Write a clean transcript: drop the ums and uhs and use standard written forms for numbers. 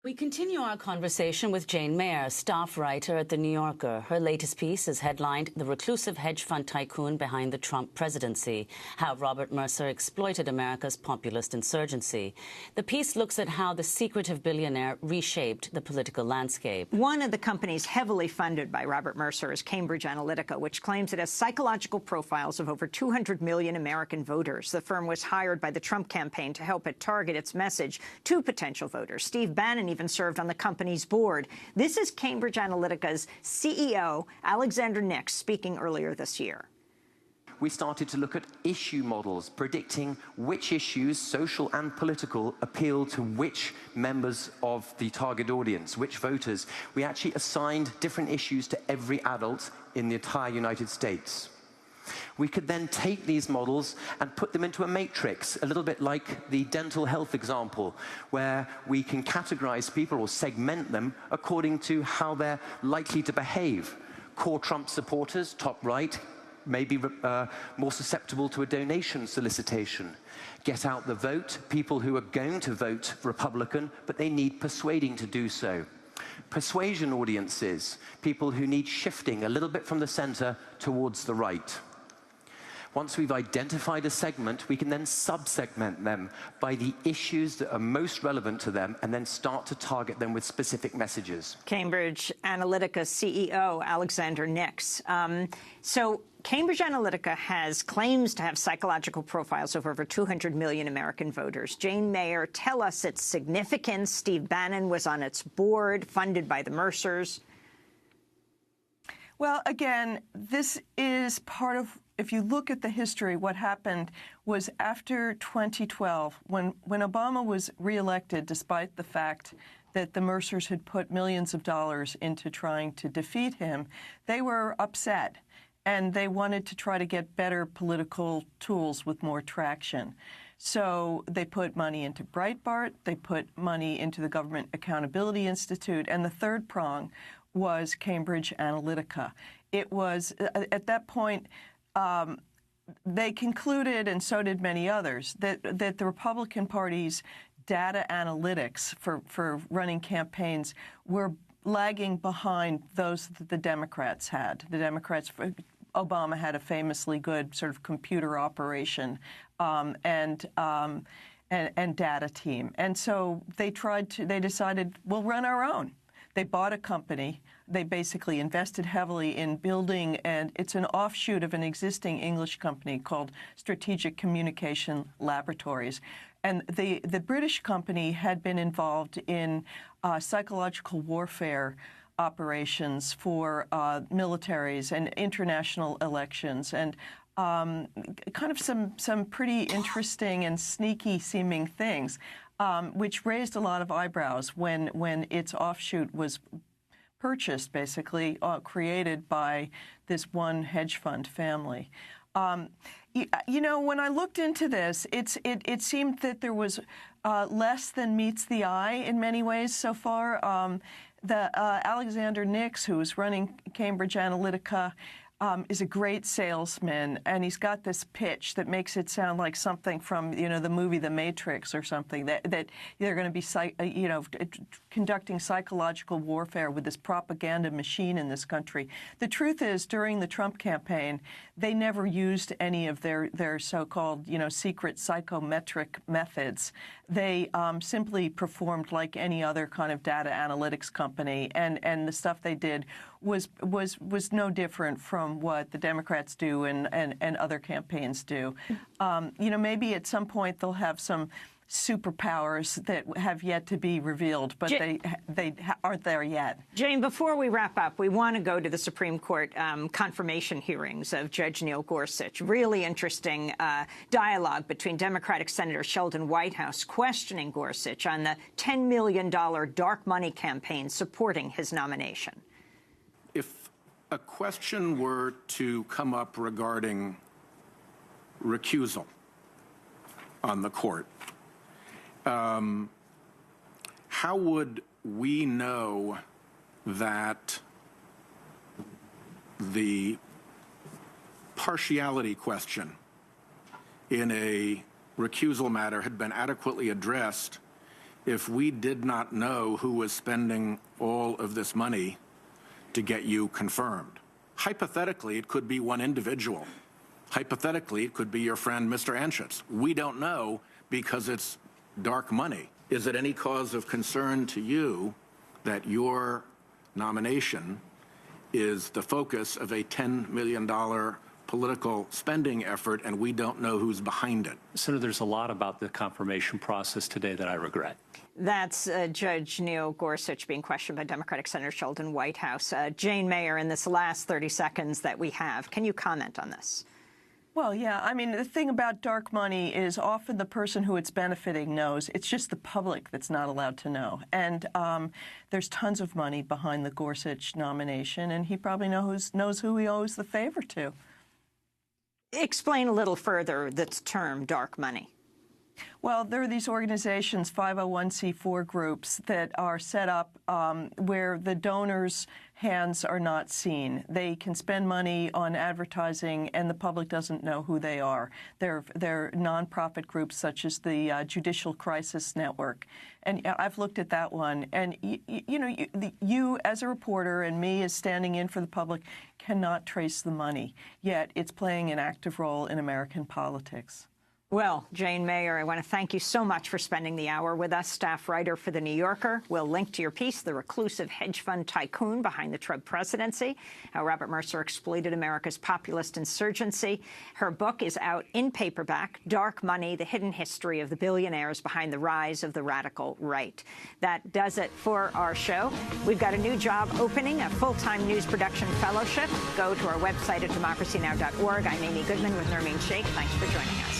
We continue our conversation with Jane Mayer, staff writer at The New Yorker. Her latest piece is headlined "The Reclusive Hedge Fund Tycoon Behind the Trump Presidency: How Robert Mercer Exploited America's Populist Insurgency." The piece looks at how the secretive billionaire reshaped the political landscape. One of the companies heavily funded by Robert Mercer is Cambridge Analytica, which claims it has psychological profiles of over 200 million American voters. The firm was hired by the Trump campaign to help it target its message to potential voters. Steve Bannon even served on the company's board. This is Cambridge Analytica's CEO, Alexander Nix, speaking earlier this year. We started to look at issue models, predicting which issues, social and political, appeal to which members of the target audience, which voters. We actually assigned different issues to every adult in the entire United States. We could then take these models and put them into a matrix, a little bit like the dental health example, where we can categorize people or segment them according to how they're likely to behave. Core Trump supporters, top right, may be more susceptible to a donation solicitation. Get out the vote, people who are going to vote Republican, but they need persuading to do so. Persuasion audiences, people who need shifting a little bit from the center towards the right. Once we've identified a segment, we can then sub-segment them by the issues that are most relevant to them and then start to target them with specific messages. Cambridge Analytica CEO Alexander Nix. So Cambridge Analytica claims to have psychological profiles of over 200 million American voters. Jane Mayer, tell us its significance. Steve Bannon was on its board, funded by the Mercers. Well, again, this is part of, if you look at the history, what happened was after 2012, when Obama was reelected, despite the fact that the Mercers had put millions of dollars into trying to defeat him, they were upset, and they wanted to try to get better political tools with more traction. So they put money into Breitbart, they put money into the Government Accountability Institute, and the third prong was Cambridge Analytica. It was, at that point, they concluded, and so did many others, that the Republican Party's data analytics for running campaigns were lagging behind those that the Democrats had. The Democrats, Obama had a famously good sort of computer operation and data team. And so they decided, we'll run our own. They bought a company. They basically invested heavily in building, and it's an offshoot of an existing English company called Strategic Communication Laboratories. And the British company had been involved in psychological warfare operations for militaries and international elections, and kind of some pretty interesting and sneaky-seeming things, which raised a lot of eyebrows when its offshoot was purchased, basically, created by this one hedge fund family. You know, when I looked into this, it seemed that there was less than meets the eye in many ways so far. Alexander Nix, who is running Cambridge Analytica, is a great salesman, and he's got this pitch that makes it sound like something from, you know, the movie The Matrix or something, that they're going to be, conducting psychological warfare with this propaganda machine in this country. The truth is, during the Trump campaign, they never used any of their so-called, secret psychometric methods. They simply performed like any other kind of data analytics company, and the stuff they did was no different from what the Democrats do and other campaigns do. Maybe at some point they'll have some superpowers that have yet to be revealed, but they aren't there yet. Jane, before we wrap up, we want to go to the Supreme Court confirmation hearings of Judge Neil Gorsuch. Really interesting dialogue between Democratic Senator Sheldon Whitehouse questioning Gorsuch on the $10 million dark money campaign supporting his nomination. If a question were to come up regarding recusal on the court, how would we know that the partiality question in a recusal matter had been adequately addressed if we did not know who was spending all of this money to get you confirmed? Hypothetically, it could be one individual. Hypothetically, it could be your friend, Mr. Anschutz. We don't know because it's dark money. Is it any cause of concern to you that your nomination is the focus of a $10 million political spending effort and we don't know who's behind it? Senator, there's a lot about the confirmation process today that I regret. That's Judge Neil Gorsuch being questioned by Democratic Senator Sheldon Whitehouse. Jane Mayer, in this last 30 seconds that we have, can you comment on this? Well, yeah. I mean, the thing about dark money is often the person who it's benefiting knows. It's just the public that's not allowed to know. And there's tons of money behind the Gorsuch nomination, and he probably knows who he owes the favor to. Explain a little further the term dark money. Well, there are these organizations, 501c4 groups, that are set up where the donors' hands are not seen. They can spend money on advertising, and the public doesn't know who they are. They're nonprofit groups such as the Judicial Crisis Network. And I've looked at that one. And, you as a reporter and me as standing in for the public cannot trace the money, yet it's playing an active role in American politics. Well, Jane Mayer, I want to thank you so much for spending the hour with us, staff writer for The New Yorker. We'll link to your piece, The Reclusive Hedge Fund Tycoon Behind the Trump Presidency, How Robert Mercer Exploited America's Populist Insurgency. Her book is out in paperback, Dark Money, The Hidden History of the Billionaires Behind the Rise of the Radical Right. That does it for our show. We've got a new job opening, a full-time news production fellowship. Go to our website at democracynow.org. I'm Amy Goodman with Nermeen Sheikh. Thanks for joining us.